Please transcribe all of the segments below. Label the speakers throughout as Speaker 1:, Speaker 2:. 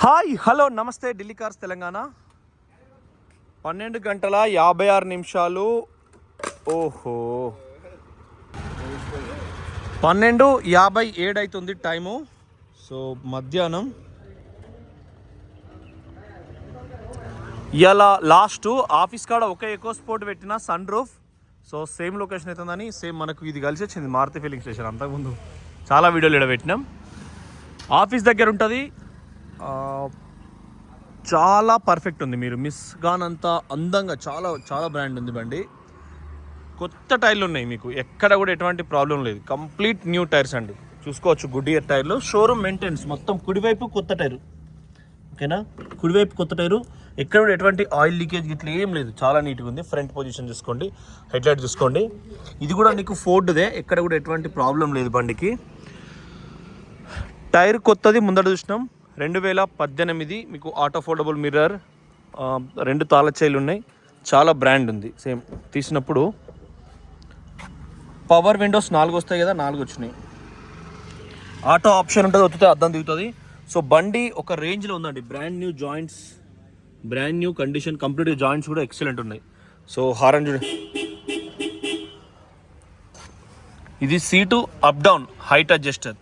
Speaker 1: Hi hello నమస్తే Delhi cars Telangana 12:56 ఓహో 12:57 అవుతుంది టైము. సో మధ్యాహ్నం ఇలా లాస్ట్ ఆఫీస్ కాడ ఒక ఎకో స్పోర్ట్ పెట్టిన sunroof. So same location అవుతుందని సేమ్ మనకు ఇది కలిసి వచ్చింది మారుతి ఫిల్లింగ్ స్టేషన్. అంతకుముందు చాలా వీడియోలు ఇక్కడ పెట్టినాం. ఆఫీస్ దగ్గర ఉంటుంది. చాలా పర్ఫెక్ట్ ఉంది, మీరు మిస్ కానంత అందంగా చాలా చాలా బ్రాండ్ ఉంది బండి. కొత్త టైర్లు ఉన్నాయి, మీకు ఎక్కడ కూడా ఎటువంటి ప్రాబ్లం లేదు. కంప్లీట్ న్యూ టైర్స్ అండి, చూసుకోవచ్చు. గుడ్ ఇయర్ టైర్లు, షోరూమ్ మెయింటెనెన్స్. మొత్తం కుడివైపు కొత్త టైరు, ఓకేనా? కుడివైపు కొత్త టైరు, ఎక్కడ కూడా ఎటువంటి ఆయిల్ లీకేజ్ ఇట్లా ఏం లేదు. చాలా నీట్గా ఉంది. ఫ్రంట్ పొజిషన్ చూసుకోండి, హెడ్లైట్ చూసుకోండి. ఇది కూడా నీకు ఫోర్డ్దే, ఎక్కడ కూడా ఎటువంటి ప్రాబ్లం లేదు బండికి. టైర్ కొత్తది ముందర చూసినాం. 2018 మీకు ఆటో ఫోల్డబుల్ మిర్రర్, 2 తాళ చైలు ఉన్నాయి. చాలా బ్రాండ్ ఉంది. సేమ్ తీసినప్పుడు పవర్ విండోస్ 4 వస్తాయి కదా, 4 వచ్చినాయి. ఆటో ఆప్షన్ ఉంటుంది, వస్తే అద్దం దిగుతుంది. సో బండి ఒక రేంజ్లో ఉందండి. Brand new joints, brand new condition, complete joints కూడా ఎక్సలెంట్ ఉన్నాయి. సో హారన్ చూడండి, ఇది seat up down height adjuster,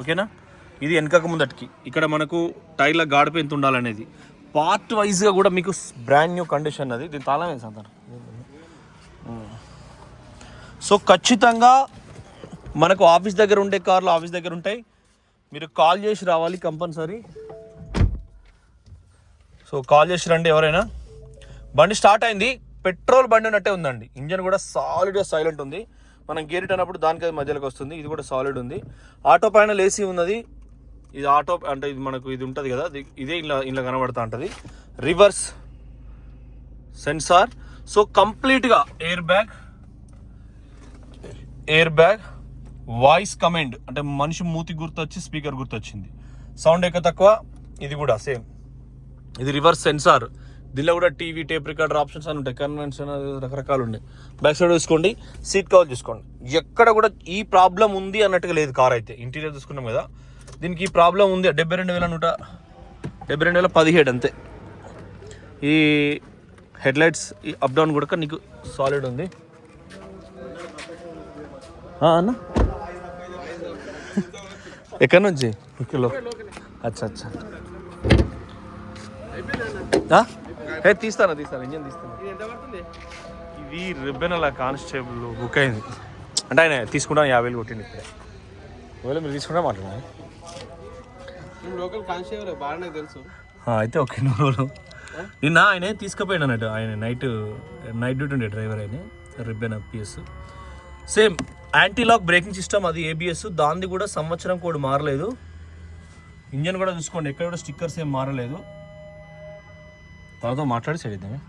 Speaker 1: ఓకేనా? ఇది వెనకక ముందటికి. ఇక్కడ మనకు టైర్ల గాడిపై ఎంత ఉండాలనేది పార్ట్ వైజ్గా కూడా మీకు బ్రాండ్ న్యూ కండిషన్ అది. దీని తాళం వేసి అంటారు. సో ఖచ్చితంగా మనకు ఆఫీస్ దగ్గర ఉండే కార్లు ఆఫీస్ దగ్గర ఉంటాయి. మీరు కాల్ చేసి రావాలి కంపల్సరీ. సో కాల్ చేసి రండి ఎవరైనా. బండి స్టార్ట్ అయింది, పెట్రోల్ బండి ఉన్నట్టే ఉందండి. ఇంజన్ కూడా సాలిడ్గా సైలెంట్ ఉంది. మనం గేర్ ఇట్ అన్నప్పుడు దానికి అది మధ్యలోకి వస్తుంది. ఇది కూడా సాలిడ్ ఉంది. ఆటో పైన ఏసీ ఉన్నది. ఇది ఆటో అంటే ఇది మనకు ఇది ఉంటుంది కదా, ఇదే ఇలా కనబడుతూ ఉంటుంది. Reverse censor. సో కంప్లీట్గా ఎయిర్ బ్యాగ్, వాయిస్ కమాండ్ అంటే మనిషి మూతి గుర్తొచ్చి స్పీకర్ గుర్తొచ్చింది. సౌండ్ ఎక్కువ తక్కువ. ఇది కూడా సేమ్, ఇది రివర్స్ సెన్సార్. దీనిలో కూడా టీవీ, టేప్ రికార్డర్ ఆప్షన్స్ అని ఉంటాయి. కన్వెన్షన్ రకరకాలు ఉన్నాయి. బ్యాక్ సైడ్ చూసుకోండి, సీట్ కవర్ చూసుకోండి. ఎక్కడ కూడా ఈ ప్రాబ్లం ఉంది అన్నట్టుగా లేదు. కార్ అయితే ఇంటీరియర్ చూసుకున్నాం కదా, దీనికి ఈ ప్రాబ్లం ఉంది. 72,117 అంతే. ఈ హెడ్లైట్స్, ఈ అప్ డౌన్ కూడా నీకు సాలిడ్ ఉంది అన్న. ఎక్కడి నుంచి? అచ్చా అచ్చా, తీస్తాను ఇంజన్ తీస్తాను. ఇది రిబ్బెన్ అలా కానిస్టేబుల్ బుక్ అయింది అంటే ఆయన తీసుకుంటాను 50,000 కొట్టింది. ఇప్పుడే ఒకవేళ మీరు తీసుకుంటా మాట్లాడాలి.
Speaker 2: లోకల్ కానిస్టేబుల్ బాగానే తెలుసు.
Speaker 1: అయితే ఓకే, నువ్వు నిన్న ఆయన తీసుకుపోయాడు అన్నట్టు. ఆయన నైట్ డ్యూటీ ఉండే డ్రైవర్. ఆయన రిబ్బెన్ పిఎస్. Same anti lock braking system, అది ఏబిఎస్. దాన్ని కూడా సంవత్సరం కోడ్ మారలేదు. ఇంజన్ కూడా చూసుకోండి, ఎక్కడ కూడా స్టిక్కర్స్ ఏం మారలేదు. తనతో మాట్లాడి సరిద్దామే.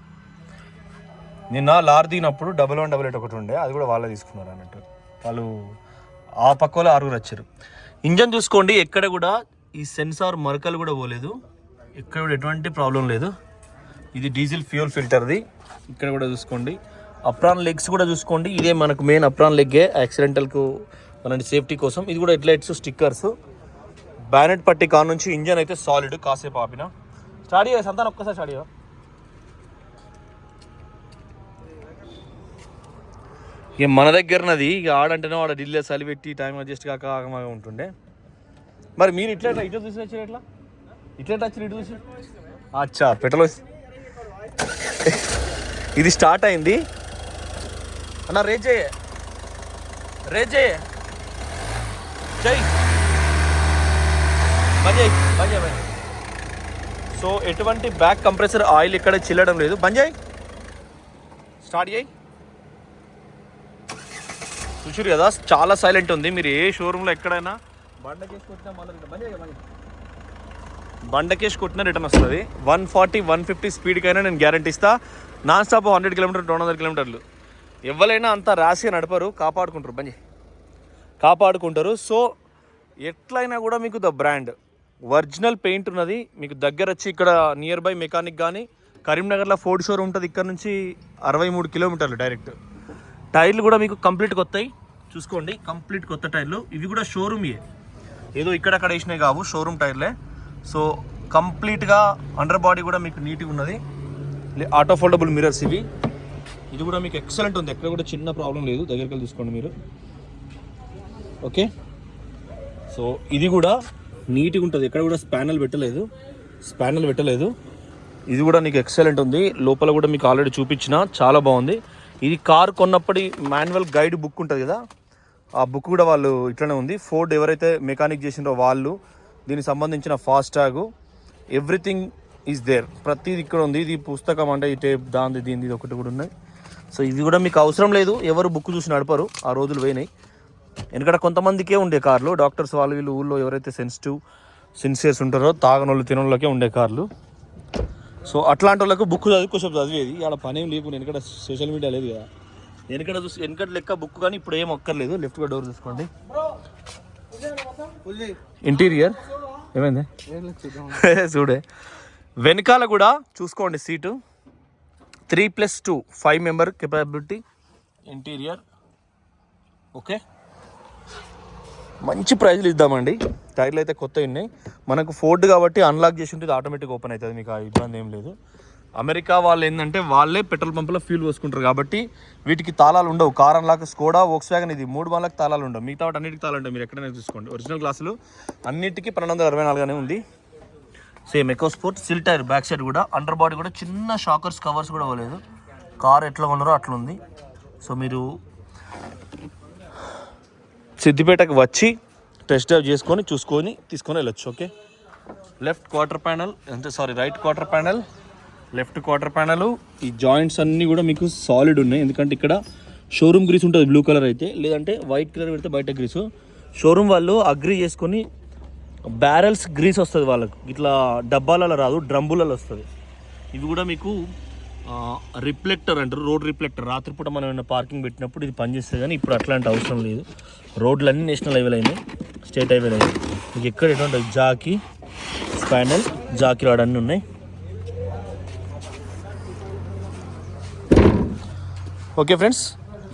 Speaker 1: నిన్న లార్ దిగినప్పుడు 1188 ఒకటి ఉండే, అది కూడా వాళ్ళే తీసుకున్నారు అన్నట్టు. వాళ్ళు ఆ పక్క వాళ్ళు 6 వచ్చారు. ఇంజన్ చూసుకోండి, ఎక్కడ కూడా ఈ సెన్సార్ మరకలు కూడా పోలేదు. ఎక్కడ కూడా ఎటువంటి ప్రాబ్లం లేదు. ఇది డీజిల్ ఫ్యూయల్ ఫిల్టర్ది. ఇక్కడ కూడా చూసుకోండి. అప్రాన్ లెగ్స్ కూడా చూసుకోండి. ఇదే మనకు మెయిన్ అప్రాన్ లెగ్గే యాక్సిడెంటల్కు మన సేఫ్టీ కోసం. ఇది కూడా హెడ్లైట్స్, స్టిక్కర్స్. బ్యానెట్ పట్టి కాడ నుంచి ఇంజన్ అయితే సాలిడ్. కాసేపు ఆపిన స్టార్ట్ చేయ సంతానం, ఒక్కసారి స్టార్ట్ చేయ. ఇక మన దగ్గరనది ఇక ఆడంటేనే వాడు ఢిల్లీ చలి పెట్టి టైం అడ్జస్ట్ కాక ఆగమాగా ఉంటుండే. మరి మీరు ఇట్లా చూసి వచ్చారు, ఇట్లా వచ్చి ఇటు చూసి. అచ్చా, పెట్రోల్ ఇది స్టార్ట్ అయింది అన్న. రేజ్ చేయ బంద్ చేయి. సో ఎటువంటి బ్యాక్ కంప్రెసర్ ఆయిల్ ఇక్కడ చిల్లడం లేదు. బంద్ చేయి, స్టార్ట్ చేయి. చూసారు కదా, చాలా సైలెంట్ ఉంది. మీరు ఏ షోరూంలో ఎక్కడైనా బండకేసి కొట్టినా బండకేసి కొట్టినా రిటర్న్ వస్తుంది. 140, 150 స్పీడ్కైనా నేను గ్యారంటీ ఇస్తా. నాన్ స్టాప్ 100 కిలోమీటర్, 200 కిలోమీటర్లు. ఎవరైనా అంత ర్యాష్గా నడపరు, కాపాడుకుంటారు. సో ఎట్లయినా కూడా మీకు ద బ్రాండ్ ఒరిజినల్ పెయింట్ ఉన్నది. మీకు దగ్గర వచ్చి ఇక్కడ నియర్ బై మెకానిక్ కానీ కరీంనగర్లో ఫోర్డ్ షోరూమ్ ఉంటుంది. ఇక్కడ నుంచి 63 కిలోమీటర్లు డైరెక్ట్. టైర్లు కూడా మీకు కంప్లీట్ కొత్తవి చూసుకోండి, కంప్లీట్ కొత్త టైర్లు. ఇవి కూడా షోరూమ్, ఏదో ఇక్కడక్కడ వేసినాయి కావు, షోరూమ్ టైర్లే. సో కంప్లీట్గా అండర్ బాడీ కూడా మీకు నీట్గా ఉన్నది. ఆటో ఫోల్డబుల్ మిరర్స్ ఇవి. ఇది కూడా మీకు ఎక్సలెంట్ ఉంది, ఎక్కడ కూడా చిన్న ప్రాబ్లం లేదు. దగ్గరికి వెళ్ళి చూసుకోండి మీరు. ఓకే, సో ఇది కూడా నీట్గా ఉంటుంది, ఎక్కడ కూడా స్పానల్ పెట్టలేదు. ఇది కూడా నీకు ఎక్సలెంట్ ఉంది. లోపల కూడా మీకు ఆల్రెడీ చూపించిన, చాలా బాగుంది. ఇది కార్ కొన్నప్పటి మాన్యువల్ గైడ్ బుక్ ఉంటుంది కదా, ఆ బుక్ కూడా వాళ్ళు ఇట్లనే ఉంది. ఫోర్డ్ ఎవరైతే మెకానిక్ చేసిండ్రో వాళ్ళు, దీనికి సంబంధించిన ఫాస్టాగ్ ఎవ్రీథింగ్ ఈజ్ దేర్, ప్రతిది ఇక్కడ ఉంది. ఇది పుస్తకం అంటే ఈ టేప్ దాంది దీనిది ఇది ఒకటి కూడా ఉన్నాయి. సో ఇవి కూడా మీకు అవసరం లేదు, ఎవరు బుక్ చూసి నడపరు, ఆ రోజులు పోయినాయి. ఎందుకంటే కొంతమందికే ఉండే కార్లు, డాక్టర్స్ వాళ్ళు వీళ్ళు ఊళ్ళో ఎవరైతే సిన్సియర్స్ ఉంటారో, తాగనోళ్ళు తినోళ్ళకే ఉండే కార్లు. సో అట్లాంటి వాళ్ళకు బుక్ కొంచెం చదివేది, ఆడ పని ఏం లేకుండా, ఎందుకంటే సోషల్ మీడియా లేదు కదా. వెనకట లెక్క బుక్ కానీ ఇప్పుడు ఏం ఒక్కర్లేదు. లెఫ్ట్గా డోర్ చూసుకోండి. ఇంటీరియర్ ఏమైంది చూడే. వెనకాల కూడా చూసుకోండి seat 3+2 5 member capability interior. Okay, మంచి ప్రైజ్లు ఇద్దామండి. టైర్లు అయితే కొత్తవి ఉన్నాయి. మనకు ఫోర్డ్ కాబట్టి అన్లాక్ చేసి ఉంటుంది, ఆటోమేటిక్ ఓపెన్ అవుతుంది, మీకు ఆ ఇబ్బంది ఏం లేదు. అమెరికా వాళ్ళు ఏంటంటే వాళ్ళే పెట్రోల్ పంపులో ఫ్యూల్ పోసుకుంటారు కాబట్టి వీటికి తాళాలు ఉండవు. కార్ అన్లాక్, స్కోడా, వోక్స్వ్యాగన్ ఇది 3 బండ్లకు తాళాలు ఉండవు. మిగతా వాటి అన్నిటికి తాళాలు ఉంటాయి. మీరు ఎక్కడైనా చూసుకోండి. ఒరిజినల్ గ్లాసులు అన్నిటికీ 1264 ఉంది. సేమ్ ఎకో స్పోర్ట్ సిల్ టైర్, బ్యాక్ సైడ్ కూడా అండర్ బాడీ కూడా చిన్న షాకర్స్ కవర్స్ కూడా అవ్వలేదు. కార్ ఎట్లా ఉన్నారో అట్లా ఉంది. సో మీరు సిద్దిపేటకు వచ్చి టెస్ట్ డ్రైవ్ చేసుకొని చూసుకొని తీసుకొని వెళ్ళొచ్చు. Okay, right quarter panel, left quarter panel. ఈ జాయింట్స్ అన్నీ కూడా మీకు సాలిడ్ ఉన్నాయి, ఎందుకంటే ఇక్కడ షోరూమ్ గ్రీస్ ఉంటుంది బ్లూ కలర్ అయితే, లేదంటే వైట్ కలర్ పెడితే బయట గ్రీసు. షోరూమ్ వాళ్ళు అగ్రి చేసుకొని బ్యారెల్స్ గ్రీస్ వస్తుంది వాళ్ళకు, ఇట్లా డబ్బాలలో రాదు, డ్రమ్బులలో వస్తుంది. ఇవి కూడా మీకు రిఫ్లెక్టర్ అంటారు, రోడ్ రిఫ్లెక్టర్. రాత్రిపూట మనం ఏమైనా పార్కింగ్ పెట్టినప్పుడు ఇది పనిచేస్తుంది, కానీ ఇప్పుడు అట్లాంటి అవసరం లేదు. రోడ్లు అన్నీ నేషనల్ హైవేలు అయినాయి, స్టేట్ హైవేలు అయినాయి. మీకు ఎక్కడ ఎటువంటి జాకీ, స్పానల్, జాకీ రాడ్ అన్నీ ఉన్నాయి. ఓకే ఫ్రెండ్స్,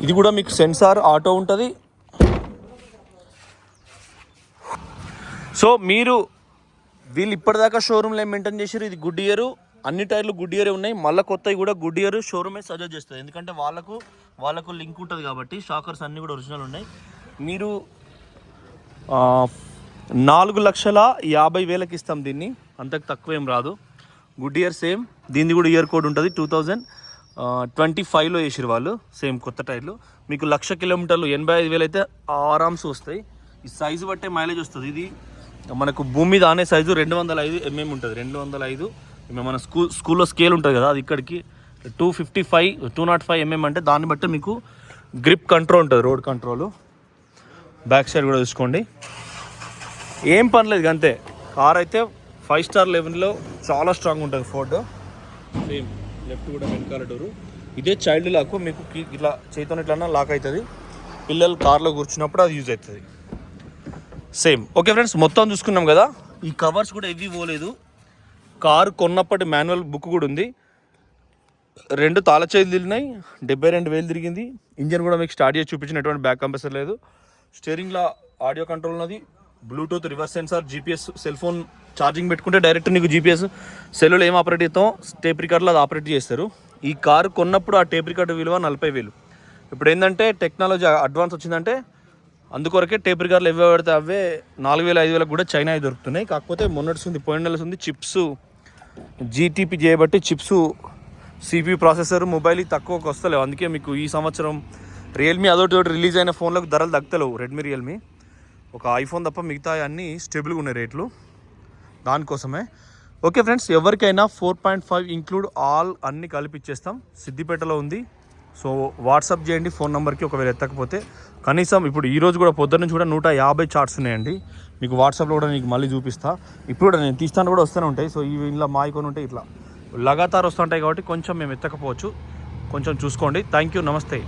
Speaker 1: ఇది కూడా మీకు సెన్సార్ ఆటో ఉంటుంది. సో వీళ్ళు ఇప్పటిదాకా షోరూమ్లో ఏం మెయింటైన్ చేశారు, ఇది గుడ్ ఇయర్, అన్ని టైర్లు గుడ్ ఇయరే ఉన్నాయి. మళ్ళీ కొత్తవి కూడా గుడ్ ఇయర్ షోరూమే సజెస్ట్ చేస్తుంది, ఎందుకంటే వాళ్ళకు లింక్ ఉంటుంది కాబట్టి. షాకర్స్ అన్నీ కూడా ఒరిజినల్ ఉన్నాయి. మీరు 4,50,000 ఇస్తాం దీన్ని, అంతకు తక్కువ ఏం రాదు. గుడ్ ఇయర్ సేమ్, దీన్ని కూడా ఇయర్ కోడ్ ఉంటుంది. 2025లో వేసారు వాళ్ళు, సేమ్ కొత్త టైర్లు. మీకు 1,00,000 కిలోమీటర్లు 85,000 అయితే ఆరామ్స్ వస్తాయి. ఈ సైజు బట్టే మైలేజ్ వస్తుంది. ఇది మనకు భూమి మీద ఆనే సైజు 205 mm ఉంటుంది. 205 మన స్కూల్లో స్కేల్ ఉంటుంది కదా, అది ఇక్కడికి 205 mm అంటే దాన్ని బట్టి మీకు గ్రిప్ కంట్రోల్ ఉంటుంది, రోడ్ కంట్రోల్. బ్యాక్ సైడ్ కూడా చూసుకోండి, ఏం పనిలేదు అంతే. కార్ అయితే 5 స్టార్ లెవెల్లో చాలా స్ట్రాంగ్ ఉంటుంది ఫోర్డ్. సేమ్ లెఫ్ట్ కూడా వెనకాల డోరు. ఇదే చైల్డ్ లాక్, మీకు ఇట్లా చేతితో ఇట్లా లాక్ అవుతుంది. పిల్లలు కార్లో కూర్చున్నప్పుడు అది యూజ్ అవుతుంది. సేమ్. ఓకే ఫ్రెండ్స్, మొత్తం చూసుకున్నాం కదా. ఈ కవర్స్ కూడా ఏవి పోలేదు. కారు కొన్నప్పటి మాన్యువల్ బుక్ కూడా ఉంది. 2 తాళ చేతులు తిరిగినాయి, 72,000 తిరిగింది. ఇంజన్ కూడా మీకు స్టార్ట్ చేసి చూపించిన ఎటువంటి బ్యాక్ కంప్రెసర్ లేదు. స్టీరింగ్లో ఆడియో కంట్రోల్ ఉన్నది, Bluetooth, reverse censor, GPS. Cell phone charging పెట్టుకుంటే డైరెక్ట్ నీకు జీపీఎస్ సెల్లులో ఏం ఆపరేట్ చేస్తాం, టేప్ రికార్డులో అది ఆపరేట్ చేస్తారు. ఈ కారు కొన్నప్పుడు ఆ టేప్ రికార్డు విలువ 40,000. ఇప్పుడు ఏంటంటే టెక్నాలజీ అడ్వాన్స్ వచ్చిందంటే అందుకొరకే టేప్ రికార్డులు ఎవే పడితే అవే 4,000-5,000 కూడా చైనా దొరుకుతున్నాయి. కాకపోతే మొన్నటి పోయిన నెలస్ ఉంది చిప్స్ జీటీపీ చేయబట్టి చిప్స్, సిపియు, ప్రాసెసర్, మొబైల్ తక్కువకి వస్తలేవు. అందుకే మీకు ఈ సంవత్సరం రియల్మీ అదొకటి రిలీజ్ అయిన ఫోన్లకు ధరలు తగ్గలేవు. రెడ్మీ, రియల్మీ, ఒక ఐఫోన్ తప్ప మిగతా అన్నీ స్టేబుల్గా ఉన్నాయి రేట్లు, దానికోసమే. ఓకే ఫ్రెండ్స్, ఎవరికైనా 4.5 ఇంక్లూడ్ ఆల్ అన్నీ కలిపి ఇచ్చేస్తాం. సిద్దిపేటలో ఉంది. సో వాట్సాప్ చేయండి ఫోన్ నెంబర్కి, ఒకవేళ ఎత్తకపోతే. కనీసం ఇప్పుడు ఈరోజు కూడా పొద్దున్న నుంచి కూడా 150 చార్ట్స్ ఉన్నాయండి. మీకు వాట్సాప్లో కూడా మీకు మళ్ళీ చూపిస్తా. ఇప్పుడు కూడా నేను తీస్తాను కూడా వస్తూనే ఉంటాయి. సో ఇవి ఇలా మా ఐకాన్ ఉంటాయి, ఇట్లా లగాతార్ వస్తుంటాయి కాబట్టి కొంచెం మేము ఎత్తకపోవచ్చు, కొంచెం చూసుకోండి. థ్యాంక్ యూ, నమస్తే.